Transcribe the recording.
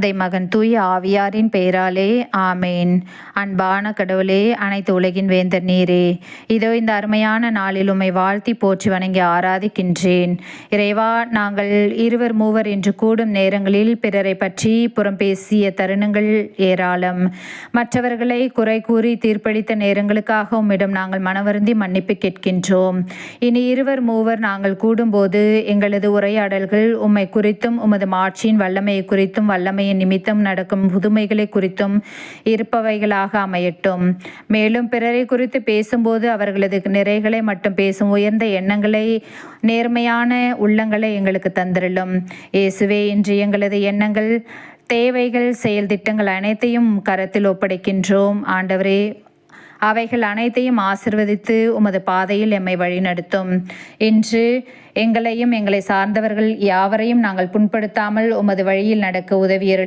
தந்தை, மகன், தூய ஆவியாரின் பெயராலே ஆமேன். அன்பான கடவுளே, அனைத்து உலகின் வேந்தர் நீரே, இதோ இந்த அருமையான நாளில் உம்மை வாழ்த்தி போற்றி வணங்கி ஆராதிக்கின்றேன். இறைவா, நாங்கள் இருவர் மூவர் என்று கூடும் நேரங்களில் பிறரை பற்றி புறம் பேசிய தருணங்கள் ஏராளம். மற்றவர்களை குறை கூறி தீர்ப்பளித்த நேரங்களுக்காக உம்மிடம் நாங்கள் மனவருந்தி மன்னிப்பு கேட்கின்றோம். இனி இருவர் மூவர் நாங்கள் கூடும்போது எங்களது உரையாடல்கள் உம்மை குறித்தும் உமது மாட்சியின் வல்லமையை குறித்தும் வல்லமையின் நிமித்தம் நடக்கும் புதுமைகளை குறித்தும் இருப்பவைகளாக அமையட்டும். மேலும் பிறரை குறித்து பேசும்போது அவர்களது நிறைகளை மட்டும் பேசும் உயர்ந்த எண்ணங்களை, நேர்மையான உள்ளங்களை எங்களுக்கு தந்திரலும். இயேசுவே, இன்று எங்களது எண்ணங்கள், தேவைகள், செயல் திட்டங்கள் அனைத்தையும் கரத்தில் ஒப்படைக்கின்றோம். ஆண்டவரே, அவைகள் அனைத்தையும் ஆசிர்வதித்து உமது பாதையில் எம்மை வழிநடத்தும். இன்று எங்களையும் எங்களை சார்ந்தவர்கள் யாவரையும் நாங்கள் புண்படுத்தாமல் உமது வழியில் நடக்க உதவியர்